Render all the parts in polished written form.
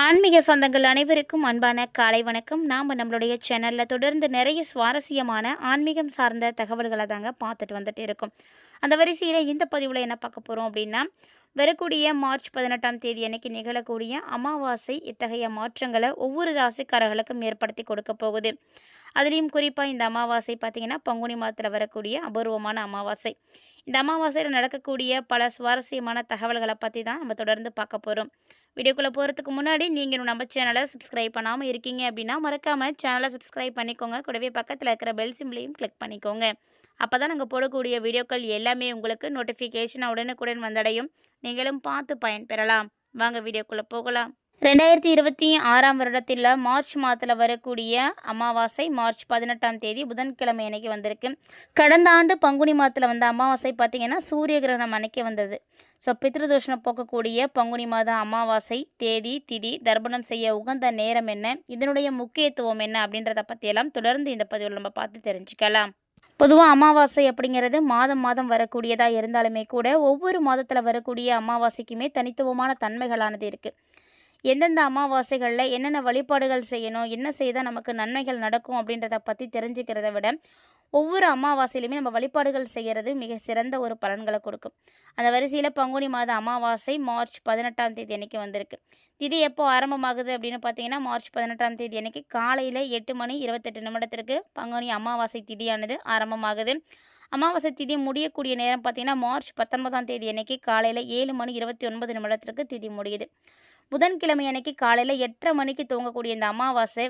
ஆன்மீக சொந்தங்கள் அனைவருக்கும் அன்பான காலை வணக்கம். நாம் நம்மளுடைய சேனலில் தொடர்ந்து நிறைய சுவாரஸ்யமான ஆன்மீகம் சார்ந்த தகவல்களை தாங்க பார்த்துட்டு வந்துட்டு இருக்கோம். அந்த வரிசையில் இந்த பதிவில் என்ன பார்க்க போகிறோம் அப்படின்னா, வரக்கூடிய மார்ச் 18ஆம் தேதி அன்னைக்கு நிகழக்கூடிய அமாவாசை இத்தகைய மாற்றங்களை ஒவ்வொரு ராசிக்காரர்களுக்கும் ஏற்படுத்தி கொடுக்க போகுது. அதுலேயும் குறிப்பாக இந்த அமாவாசை பார்த்திங்கன்னா பங்குனி மாதத்தில் வரக்கூடிய அபூர்வமான அமாவாசை. இந்த அமாவாசையில் நடக்கக்கூடிய பல சுவாரஸ்யமான தகவல்களை பற்றி தான் நம்ம தொடர்ந்து பார்க்க போகிறோம். வீடியோக்குள்ளே போகிறதுக்கு முன்னாடி நீங்கள் நம்ம சேனலை சப்ஸ்கிரைப் பண்ணாமல் இருக்கீங்க அப்படின்னா மறக்காமல் சேனலை சப்ஸ்கிரைப் பண்ணிக்கோங்க. கூடவே பக்கத்தில் இருக்கிற பெல் சிம்பிளையும் கிளிக் பண்ணிக்கோங்க. அப்போ தான் நாங்கள் போடக்கூடிய வீடியோக்கள் எல்லாமே உங்களுக்கு நோட்டிஃபிகேஷன் உடனுக்குடன் வந்தடையும். நீங்களும் பார்த்து பயன்பெறலாம். வாங்க வீடியோக்குள்ளே போகலாம். 2026ஆம் வருடத்தில் மார்ச் மாதத்தில் வரக்கூடிய அமாவாசை மார்ச் 18ஆம் தேதி புதன்கிழமை அன்னைக்கு வந்திருக்கு. கடந்த ஆண்டு பங்குனி மாதத்தில் வந்த அமாவாசை பார்த்திங்கன்னா சூரிய கிரகணம் அன்னைக்கு வந்தது. ஸோ பித்ருதோஷனை போக்கக்கூடிய பங்குனி மாத அமாவாசை தேதி திதி தர்ப்பணம் செய்ய உகந்த நேரம் என்ன, இதனுடைய முக்கியத்துவம் என்ன அப்படின்றத பற்றியெல்லாம் தொடர்ந்து இந்த பதிவில் நம்ம பார்த்து தெரிஞ்சுக்கலாம். பொதுவாக அமாவாசை அப்படிங்கிறது மாதம் மாதம் வரக்கூடியதாக இருந்தாலுமே கூட ஒவ்வொரு மாதத்தில் வரக்கூடிய அமாவாசைக்குமே தனித்துவமான தன்மைகளானது இருக்குது. எந்தெந்த அமாவாசைகளில் என்னென்ன வழிபாடுகள் செய்யணும், என்ன செய்தால் நமக்கு நன்மைகள் நடக்கும் அப்படின்றத பற்றி தெரிஞ்சுக்கிறத விட ஒவ்வொரு அமாவாசையிலுமே நம்ம வழிபாடுகள் செய்கிறது மிக சிறந்த ஒரு பலன்களை கொடுக்கும். அந்த வரிசையில் பங்குனி மாத அமாவாசை மார்ச் 18ஆம் தேதி அன்னைக்கு வந்திருக்கு. திதி எப்போ ஆரம்பமாகுது அப்படின்னு பார்த்தீங்கன்னா மார்ச் 18ஆம் தேதி அன்னைக்கு காலையில் 8:28 பங்குனி அமாவாசை திதியானது ஆரம்பமாகுது. அமாவாசை திதி முடியக்கூடிய நேரம் பார்த்திங்கன்னா மார்ச் 19ஆம் தேதி அன்னைக்கு காலையில் 7:29 திதி முடியுது. புதன்கிழமை அன்னைக்கு காலையில் 8:30 துவங்கக்கூடிய இந்த அமாவாசை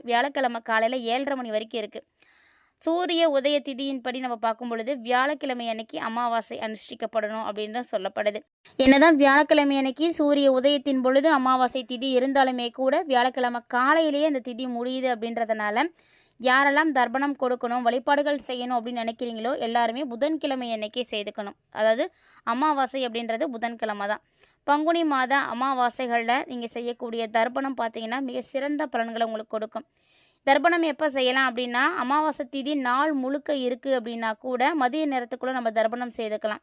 வியாழக்கிழமை காலையில் 7:30 வரைக்கும் இருக்குது. சூரிய உதய திதியின்படி நம்ம பார்க்கும் பொழுது வியாழக்கிழமை அன்னைக்கு அமாவாசை அனுஷ்டிக்கப்படணும் அப்படின்னு சொல்லப்படுது. என்னதான் வியாழக்கிழமை அன்னைக்கு சூரிய உதயத்தின் பொழுது அமாவாசை திதி இருந்தாலுமே கூட வியாழக்கிழமை காலையிலேயே அந்த திதி முடியுது அப்படின்றதுனால யாரெல்லாம் தர்ப்பணம் கொடுக்கணும், வழிபாடுகள் செய்யணும் அப்படின்னு நினைக்கிறீங்களோ எல்லாருமே புதன்கிழமை அன்னைக்கே செய்துக்கணும். அதாவது அமாவாசை அப்படின்றது புதன்கிழமை தான். பங்குனி மாத அமாவாசைகளில் நீங்கள் செய்யக்கூடிய தர்ப்பணம் பார்த்தீங்கன்னா மிக சிறந்த பலன்களை உங்களுக்கு கொடுக்கும். தர்ப்பணம் எப்போ செய்யலாம் அப்படின்னா, அமாவாசை திதி நாள் முழுக்க இருக்குது அப்படின்னா கூட மதிய நேரத்துக்குள்ளே நம்ம தர்ப்பணம் செய்துக்கலாம்.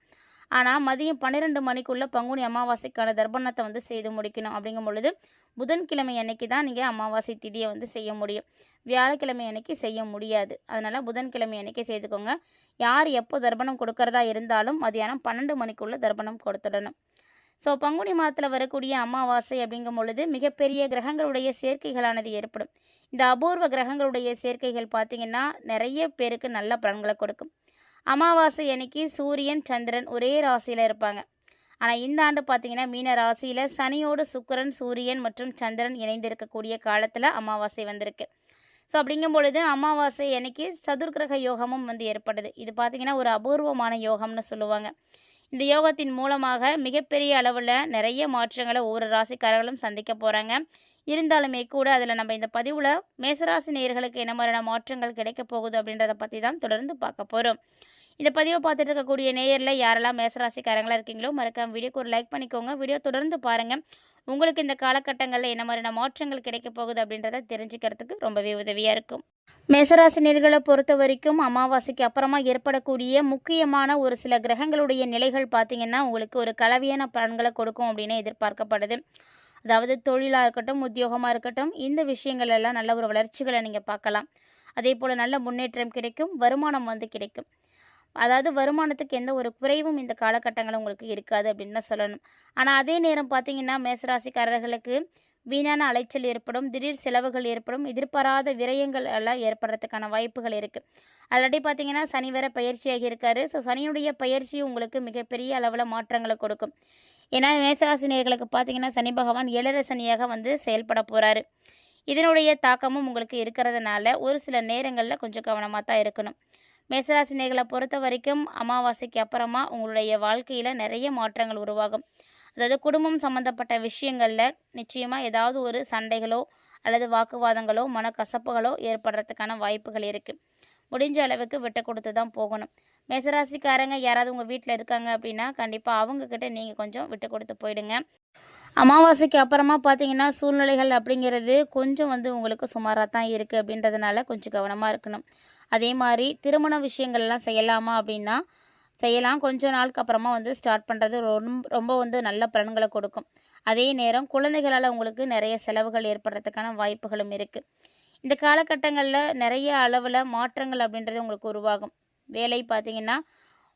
ஆனால் மதியம் 12 மணிக்குள்ளே பங்குனி அமாவாசைக்கான தர்ப்பணத்தை செய்து முடிக்கணும். அப்படிங்கும் பொழுது புதன்கிழமை அன்னைக்கு தான் நீங்கள் அமாவாசை திதியை செய்ய முடியும். வியாழக்கிழமை அன்னைக்கு செய்ய முடியாது. அதனால் புதன்கிழமை அன்னைக்கு செய்துக்கோங்க. யார் எப்போ தர்ப்பணம் கொடுக்கறதா இருந்தாலும் மதியானம் 12 மணிக்குள்ளே தர்ப்பணம் கொடுத்துடணும். ஸோ பங்குனி மாதத்தில் வரக்கூடிய அமாவாசை அப்படிங்கும் பொழுது மிகப்பெரிய கிரகங்களுடைய சேர்க்கைகளானது ஏற்படும். இந்த அபூர்வ கிரகங்களுடைய சேர்க்கைகள் பார்த்திங்கன்னா நிறைய பேருக்கு நல்ல பலன்களை கொடுக்கும். அமாவாசை அன்னைக்கு சூரியன் சந்திரன் ஒரே ராசியில் இருப்பாங்க. ஆனால் இந்த ஆண்டு பார்த்திங்கன்னா மீன ராசியில் சனியோடு சுக்கிரன் சூரியன் மற்றும் சந்திரன் இணைந்திருக்கக்கூடிய காலத்தில் அமாவாசை வந்திருக்கு. ஸோ அப்படிங்கும் பொழுது அமாவாசை அன்னைக்கு சதுர்கிரக யோகமும் ஏற்படுது. இது பார்த்திங்கன்னா ஒரு அபூர்வமான யோகம்னு சொல்லுவாங்க. இந்த யோகத்தின் மூலமாக மிகப்பெரிய அளவில் நிறைய மாற்றங்களை ஒவ்வொரு ராசிக்காரர்களும் சந்திக்க போகிறாங்க. இருந்தாலுமே கூட அதில் நம்ம இந்த பதிவில் மேசராசி நேயர்களுக்கு என்ன மாதிரியான மாற்றங்கள் கிடைக்க போகுது அப்படின்றத பற்றி தான் தொடர்ந்து பார்க்க போகிறோம். இந்த பதிவை பார்த்துட்டு இருக்கக்கூடிய நேயரில் யாரெல்லாம் மேசராசிக்காரங்களாக இருக்கீங்களோ மறக்காம வீடியோக்கு ஒரு லைக் பண்ணிக்கோங்க. வீடியோ தொடர்ந்து பாருங்கள். உங்களுக்கு இந்த காலகட்டங்களில் என்ன மாதிரியான மாற்றங்கள் கிடைக்க போகுது அப்படின்றத தெரிஞ்சுக்கிறதுக்கு ரொம்பவே உதவியாக இருக்கும். மேசராசி நேயர்களை பொறுத்த வரைக்கும் அமாவாசைக்கு அப்புறமா ஏற்படக்கூடிய முக்கியமான ஒரு சில கிரகங்களுடைய நிலைகள் பார்த்திங்கன்னா உங்களுக்கு ஒரு கலவையான பலன்களை கொடுக்கும் அப்படின்னு எதிர்பார்க்கப்படுது. அதாவது தொழிலாக இருக்கட்டும், உத்தியோகமாக இருக்கட்டும், இந்த விஷயங்கள் எல்லாம் நல்ல ஒரு வளர்ச்சிகளை நீங்கள் பார்க்கலாம். அதே போல் நல்ல முன்னேற்றம் கிடைக்கும், வருமானம் கிடைக்கும். அதாவது வருமானத்துக்கு எந்த ஒரு குறைவும் இந்த காலகட்டங்கள் உங்களுக்கு இருக்காது அப்படின்னு தான் சொல்லணும். ஆனால் அதே நேரம் பார்த்திங்கன்னா மேசராசிக்காரர்களுக்கு வீணான அலைச்சல் ஏற்படும், திடீர் செலவுகள் ஏற்படும், எதிர்பாராத விரயங்கள் எல்லாம் ஏற்படுறதுக்கான வாய்ப்புகள் இருக்குது. ஆல்ரெடி பார்த்திங்கன்னா சனி வேற பயிற்சியாகி இருக்காரு. ஸோ சனியுடைய பயிற்சி உங்களுக்கு மிகப்பெரிய அளவில் மாற்றங்களை கொடுக்கும். ஏன்னா மேசராசினியர்களுக்கு பார்த்திங்கன்னா சனி பகவான் 7.5 சனியாக செயல்பட போகிறாரு. இதனுடைய தாக்கமும் உங்களுக்கு இருக்கிறதுனால ஒரு சில நேரங்களில் கொஞ்சம் கவனமாக தான் இருக்கணும். மேசராசினியர்களை பொறுத்த வரைக்கும் அமாவாசைக்கு அப்புறமா உங்களுடைய வாழ்க்கையில் நிறைய மாற்றங்கள் உருவாகும். அதாவது குடும்பம் சம்மந்தப்பட்ட விஷயங்களில் நிச்சயமாக ஏதாவது ஒரு சண்டைகளோ அல்லது வாக்குவாதங்களோ மனக்கசப்புகளோ ஏற்படுறதுக்கான வாய்ப்புகள் இருக்குது. முடிஞ்ச அளவுக்கு விட்டு கொடுத்து தான் போகணும். மேசராசிக்காரங்க யாராவது உங்கள் வீட்டில் இருக்காங்க அப்படின்னா கண்டிப்பாக அவங்கக்கிட்ட நீங்கள் கொஞ்சம் விட்டு கொடுத்து போயிடுங்க. அமாவாசைக்கு அப்புறமா பார்த்தீங்கன்னா சூழ்நிலைகள் அப்படிங்கிறது கொஞ்சம் உங்களுக்கு சுமாராக தான் இருக்குது அப்படின்றதுனால கொஞ்சம் கவனமாக இருக்கணும். அதே மாதிரி திருமண விஷயங்கள்லாம் செய்யலாமா அப்படின்னா செய்யலாம். கொஞ்ச நாளுக்கு அப்புறமா வந்து ஸ்டார்ட் பண்ணுறது ரொம்ப வந்து நல்ல பலன்களை கொடுக்கும். அதே நேரம் குழந்தைகளால் உங்களுக்கு நிறைய செலவுகள் ஏற்படுறதுக்கான வாய்ப்புகளும் இருக்குது. இந்த காலகட்டங்களில் நிறைய அளவில் மாற்றங்கள் அப்படின்றது உங்களுக்கு உருவாகும். வேலை பார்த்தீங்கன்னா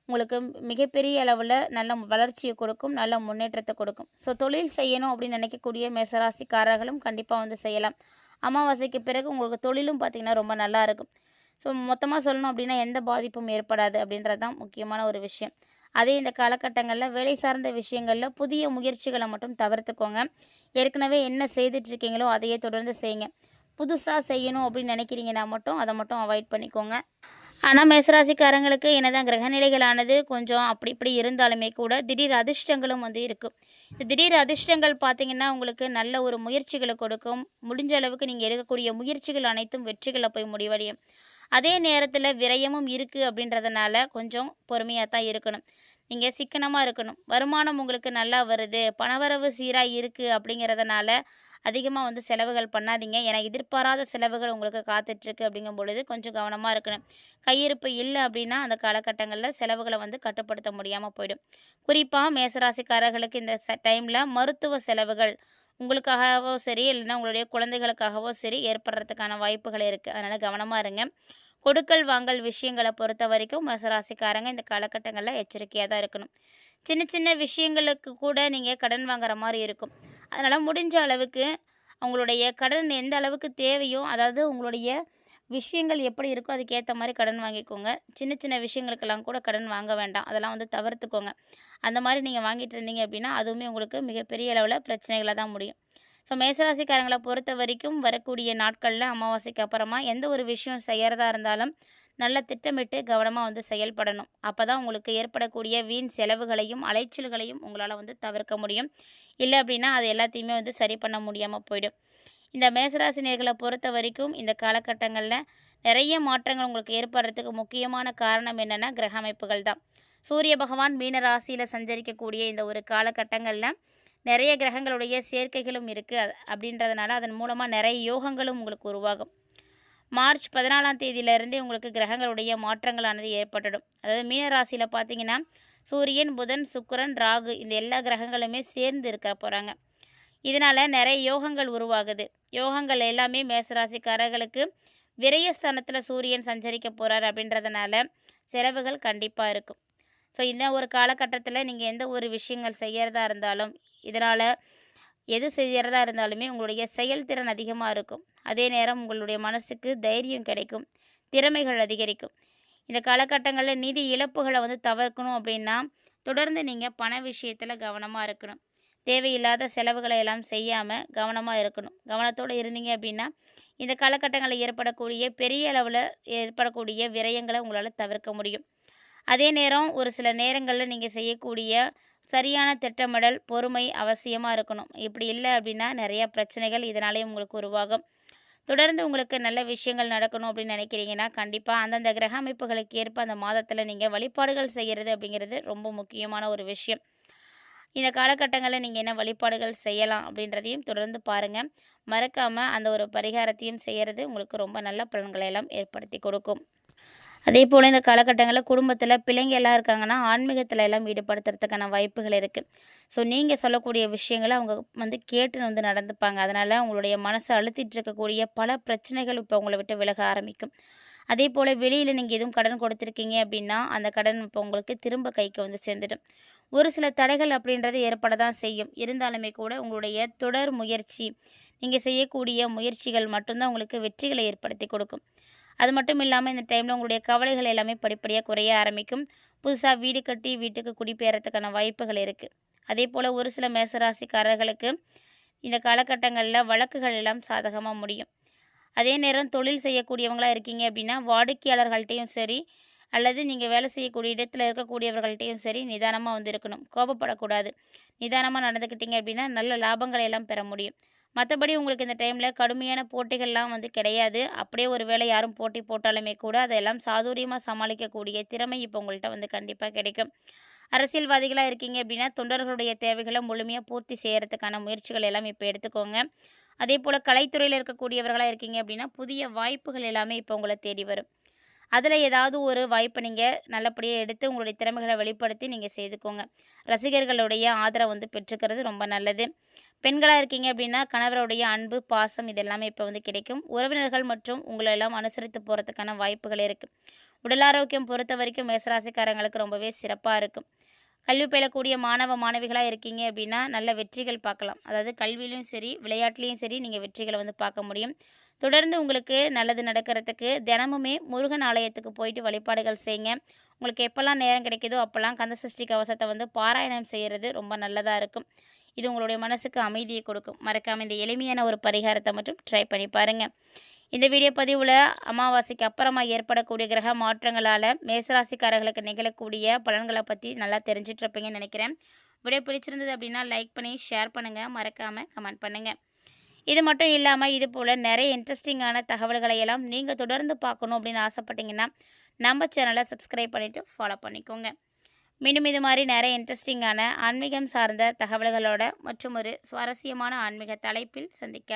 உங்களுக்கு மிகப்பெரிய அளவில் நல்ல வளர்ச்சியை கொடுக்கும், நல்ல முன்னேற்றத்தை கொடுக்கும். ஸோ தொழில் செய்யணும் அப்படின்னு நினைக்கக்கூடிய மேசராசிக்காரர்களும் கண்டிப்பாக வந்து செய்யலாம். அமாவாசைக்கு பிறகு உங்களுக்கு தொழிலும் பார்த்திங்கன்னா ரொம்ப நல்லா இருக்கும். ஸோ மொத்தமாக சொல்லணும் அப்படின்னா எந்த பாதிப்பும் ஏற்படாது அப்படின்றது தான் முக்கியமான ஒரு விஷயம். அதே இந்த காலகட்டங்களில் வேலை சார்ந்த விஷயங்களில் புதிய முயற்சிகளை மட்டும் தவிர்த்துக்கோங்க. ஏற்கனவே என்ன செய்துட்ருக்கீங்களோ அதையே தொடர்ந்து செய்யுங்க. புதுசாக செய்யணும் அப்படின்னு நினைக்கிறீங்கன்னா மட்டும் அதை மட்டும் அவாய்ட் பண்ணிக்கோங்க. ஆனால் மேசராசிக்காரங்களுக்கு என்னதான் கிரகநிலைகளானது கொஞ்சம் அப்படி இப்படி இருந்தாலுமே கூட திடீர் அதிர்ஷ்டங்களும் வந்து இருக்கும். இந்த திடீர் அதிர்ஷ்டங்கள் பார்த்திங்கன்னா உங்களுக்கு நல்ல ஒரு முயற்சிகளை கொடுக்கும். முடிஞ்ச அளவுக்கு நீங்கள் எடுக்கக்கூடிய முயற்சிகள் அனைத்தும் வெற்றிகளை போய் முடிவடையும். அதே நேரத்தில் விரயமும் இருக்குது அப்படின்றதுனால கொஞ்சம் பொறுமையாக தான் இருக்கணும். நீங்கள் சிக்கனமாக இருக்கணும். வருமானம் உங்களுக்கு நல்லா வருது, பணவரவு சீராக இருக்குது அப்படிங்கிறதுனால அதிகமாக வந்து செலவுகள் பண்ணாதீங்க. ஏன்னா எதிர்பாராத செலவுகள் உங்களுக்கு காத்துட்ருக்கு அப்படிங்கும் பொழுது கொஞ்சம் கவனமாக இருக்கணும். கையிருப்பு இல்லை அப்படின்னா அந்த காலகட்டங்களில் செலவுகளை வந்து கட்டுப்படுத்த முடியாமல் போயிடும். குறிப்பாக மேசராசிக்காரர்களுக்கு இந்த டைமில் மருத்துவ செலவுகள் உங்களுக்காகவோ சரி இல்லைன்னா உங்களுடைய குழந்தைகளுக்காகவோ சரி ஏற்படுறதுக்கான வாய்ப்புகள் இருக்குது. அதனால் கவனமாக இருங்க. கொடுக்கல் வாங்கல் விஷயங்களை பொறுத்த வரைக்கும் மேசராசிக்காரங்க இந்த காலகட்டங்களில் எச்சரிக்கையாக தான் இருக்கணும். சின்ன சின்ன விஷயங்களுக்கு கூட நீங்கள் கடன் வாங்குற மாதிரி இருக்கும். அதனால் முடிஞ்ச அளவுக்கு அவங்களுடைய கடன் எந்த அளவுக்கு தேவையோ, அதாவது உங்களுடைய விஷயங்கள் எப்படி இருக்கோ அதுக்கேற்ற மாதிரி கடன் வாங்கிக்கோங்க. சின்ன சின்ன விஷயங்களுக்கெல்லாம் கூட கடன் வாங்க வேண்டாம். அதெல்லாம் வந்து தவிர்த்துக்கோங்க. அந்த மாதிரி நீங்கள் வாங்கிட்டு இருந்தீங்க அப்படின்னா அதுவுமே உங்களுக்கு மிகப்பெரிய அளவில் பிரச்சனைகளை தான் முடியும். ஸோ மேசராசிக்காரங்களை பொறுத்த வரைக்கும் வரக்கூடிய நாட்களில் அமாவாசைக்கு அப்புறமா எந்த ஒரு விஷயம் செய்கிறதா இருந்தாலும் நல்லா திட்டமிட்டு கவனமாக வந்து செயல்படணும். அப்போ தான் உங்களுக்கு ஏற்படக்கூடிய வீண் செலவுகளையும் அலைச்சல்களையும் உங்களால் வந்து தவிர்க்க முடியும். இல்லை அப்படின்னா அது எல்லாத்தையுமே வந்து சரி பண்ண முடியாமல் போயிடும். இந்த மேசராசினியர்களை பொறுத்த வரைக்கும் இந்த காலகட்டங்களில் நிறைய மாற்றங்கள் உங்களுக்கு ஏற்படுறதுக்கு முக்கியமான காரணம் என்னென்னா கிரக அமைப்புகள் தான். சூரிய பகவான் மீன ராசியில் சஞ்சரிக்கக்கூடிய இந்த ஒரு காலகட்டங்களில் நிறைய கிரகங்களுடைய சேர்க்கைகளும் இருக்குது. அப்படின்றதுனால அதன் மூலமாக நிறைய யோகங்களும் உங்களுக்கு உருவாகும். மார்ச் 14ஆம் தேதியிலிருந்தே உங்களுக்கு கிரகங்களுடைய மாற்றங்களானது ஏற்பட்டுடும். அதாவது மீனராசியில் பார்த்தீங்கன்னா சூரியன், புதன், சுக்கிரன், ராகு இந்த எல்லா கிரகங்களுமே சேர்ந்து இருக்க போகிறாங்க. இதனால் நிறைய யோகங்கள் உருவாகுது. யோகங்கள் எல்லாமே மேசராசிக்காரர்களுக்கு விரயஸ்தானத்தில் சூரியன் சஞ்சரிக்க போகிறார் அப்படின்றதுனால செலவுகள் கண்டிப்பாக இருக்கும். ஸோ இந்த ஒரு காலகட்டத்தில் நீங்கள் எந்த ஒரு விஷயங்கள் செய்கிறதா இருந்தாலும் இதனால் எது செய்கிறதா இருந்தாலுமே உங்களுடைய செயல்திறன் அதிகமாக இருக்கும். அதே நேரம் உங்களுடைய மனசுக்கு தைரியம் கிடைக்கும், திறமைகள் அதிகரிக்கும். இந்த காலகட்டங்களில் நிதி இழப்புகளை வந்து தவிர்க்கணும் அப்படின்னா தொடர்ந்து நீங்கள் பண விஷயத்தில் கவனமாக இருக்கணும். தேவையில்லாத செலவுகளை எல்லாம் செய்யாமல் கவனமாக இருக்கணும். கவனத்தோடு இருந்தீங்க அப்படின்னா இந்த காலகட்டங்களில் ஏற்படக்கூடிய பெரிய அளவில் ஏற்படக்கூடிய விரயங்களை உங்களால் தவிர்க்க முடியும். அதே நேரம் ஒரு சில நேரங்களில் நீங்கள் செய்யக்கூடிய சரியான திட்டமிடல், பொறுமை அவசியமாக இருக்கணும். இப்படி இல்லை அப்படின்னா நிறையா பிரச்சனைகள் இதனாலே உங்களுக்கு உருவாகும். தொடர்ந்து உங்களுக்கு நல்ல விஷயங்கள் நடக்கணும் அப்படின்னு நினைக்கிறீங்கன்னா கண்டிப்பாக அந்தந்த கிரக அமைப்புகளுக்கு ஏற்ப அந்த மாதத்தில் நீங்கள் வழிபாடுகள் செய்கிறது அப்படிங்கிறது ரொம்ப முக்கியமான ஒரு விஷயம். இந்த காலகட்டங்களில் நீங்கள் என்ன வழிபாடுகள் செய்யலாம் அப்படின்றதையும் தொடர்ந்து பாருங்கள். மறக்காமல் அந்த ஒரு பரிகாரத்தையும் செய்கிறது உங்களுக்கு ரொம்ப நல்ல பலன்களை எல்லாம் ஏற்படுத்தி கொடுக்கும். அதே போல் இந்த காலகட்டங்களில் குடும்பத்தில் பிள்ளைங்க எல்லாம் இருக்காங்கன்னா ஆன்மீகத்தில் எல்லாம் ஈடுபடுத்துறதுக்கான வாய்ப்புகள் இருக்குது. ஸோ நீங்கள் சொல்லக்கூடிய விஷயங்களை அவங்க வந்து கேட்டு வந்து நடந்துப்பாங்க. அதனால் உங்களுடைய மனசை அழுத்திட்டு இருக்கக்கூடிய பல பிரச்சனைகள் இப்போ உங்களை விட்டு விலக ஆரம்பிக்கும். அதே போல் வெளியில் நீங்கள் எதுவும் கடன் கொடுத்துருக்கீங்க அப்படின்னா அந்த கடன் இப்போ உங்களுக்கு திரும்ப கைக்கு வந்து சேர்ந்துடும். ஒரு சில தடைகள் அப்படின்றது ஏற்பட தான் செய்யும். இருந்தாலுமே கூட உங்களுடைய தொடர் முயற்சி, நீங்கள் செய்யக்கூடிய முயற்சிகள் மட்டும்தான் உங்களுக்கு வெற்றிகளை ஏற்படுத்தி கொடுக்கும். அது மட்டும் இல்லாமல் இந்த டைமில் உங்களுடைய கவலைகள் எல்லாமே படிப்படியாக குறைய ஆரம்பிக்கும். புதுசாக வீடு கட்டி வீட்டுக்கு குடிபெயர்றதுக்கான வாய்ப்புகள் இருக்குது. அதே போல் ஒரு சில மேசராசிக்காரர்களுக்கு இந்த காலகட்டங்களில் வழக்குகள் எல்லாம் சாதகமாக முடியும். அதே நேரம் தொழில் செய்யக்கூடியவங்களாக இருக்கீங்க அப்படின்னா வாடிக்கையாளர்கள்ட்டையும் சரி அல்லது நீங்கள் வேலை செய்யக்கூடிய இடத்துல இருக்கக்கூடியவர்கள்ட்டையும் சரி நிதானமாக வந்து இருக்கணும். கோபப்படக்கூடாது. நிதானமாக நடந்துக்கிட்டீங்க அப்படின்னா நல்ல லாபங்களை எல்லாம் பெற முடியும். மற்றபடி உங்களுக்கு இந்த டைமில் கடுமையான போட்டிகள்லாம் வந்து கிடையாது. அப்படியே ஒரு வேளை யாரும் போட்டி போட்டாலுமே கூட அதையெல்லாம் சாதுரியமாக சமாளிக்கக்கூடிய திறமை இப்போ உங்கள்கிட்ட வந்து கண்டிப்பாக கிடைக்கும். அரசியல்வாதிகளாக இருக்கீங்க அப்படின்னா தொண்டர்களுடைய தேவைகளை முழுமையாக பூர்த்தி செய்கிறதுக்கான முயற்சிகள் எல்லாம் இப்போ எடுத்துக்கோங்க. அதே போல் கலைத்துறையில் இருக்கக்கூடியவர்களாக இருக்கீங்க அப்படின்னா புதிய வாய்ப்புகள் எல்லாமே இப்போ உங்களை தேடி வரும். அதில் ஏதாவது ஒரு வாய்ப்பை நீங்கள் நல்லபடியாக எடுத்து உங்களுடைய திறமைகளை வெளிப்படுத்தி நீங்கள் செய்துக்கோங்க. ரசிகர்களுடைய ஆதரவு வந்து பெற்றுக்கிறது ரொம்ப நல்லது. பெண்களாக இருக்கீங்க அப்படின்னா கணவருடைய அன்பு, பாசம் இது எல்லாமே இப்போ வந்து கிடைக்கும். உறவினர்கள் மற்றும் உங்களை எல்லாம் அனுசரித்து போகிறதுக்கான வாய்ப்புகள் இருக்குது. உடல் ஆரோக்கியம் பொறுத்த வரைக்கும் மேசராசிக்காரங்களுக்கு ரொம்பவே சிறப்பாக இருக்கும். கல்வி பயிலக்கூடிய மாணவ மாணவிகளாக இருக்கீங்க அப்படின்னா நல்ல வெற்றிகள் பார்க்கலாம். அதாவது கல்வியிலையும் சரி விளையாட்டுலேயும் சரி நீங்கள் வெற்றிகளை வந்து பார்க்க முடியும். தொடர்ந்து உங்களுக்கு நல்லது நடக்கிறதுக்கு தினமுமே முருகன் ஆலயத்துக்கு போயிட்டு வழிபாடுகள் செய்யுங்க. உங்களுக்கு எப்போல்லாம் நேரம் கிடைக்குதோ அப்போல்லாம் கந்தசஷ்டி கவசத்தை வந்து பாராயணம் செய்கிறது ரொம்ப நல்லதாக இருக்கும். இது உங்களுடைய மனசுக்கு அமைதியை கொடுக்கும். மறக்காமல் இந்த எளிமையான ஒரு பரிகாரத்தை மட்டும் ட்ரை பண்ணி பாருங்கள். இந்த வீடியோ பதிவில் அமாவாசைக்கு அப்புறமா ஏற்படக்கூடிய கிரக மாற்றங்களால் மேசராசிக்காரர்களுக்கு நிகழக்கூடிய பலன்களை பற்றி நல்லா தெரிஞ்சிட்ருப்பீங்கன்னு நினைக்கிறேன். வீடியோ பிடிச்சிருந்தது அப்படின்னா லைக் பண்ணி ஷேர் பண்ணுங்கள். மறக்காமல் கமெண்ட் பண்ணுங்கள். இது மட்டும் இல்லாமல் இது போல் நிறைய இன்ட்ரெஸ்டிங்கான தகவல்களை எல்லாம் நீங்கள் தொடர்ந்து பார்க்கணும் அப்படின்னு ஆசைப்பட்டீங்கன்னா நம்ம சேனலை சப்ஸ்கிரைப் பண்ணிவிட்டு ஃபாலோ பண்ணிக்கோங்க. மீண்டும் இது மாதிரி நிறைய இன்ட்ரெஸ்டிங்கான ஆன்மீகம் சார்ந்த தகவல்களோட மற்றும் ஒரு சுவாரஸ்யமான ஆன்மீக தலைப்பில் சந்திக்க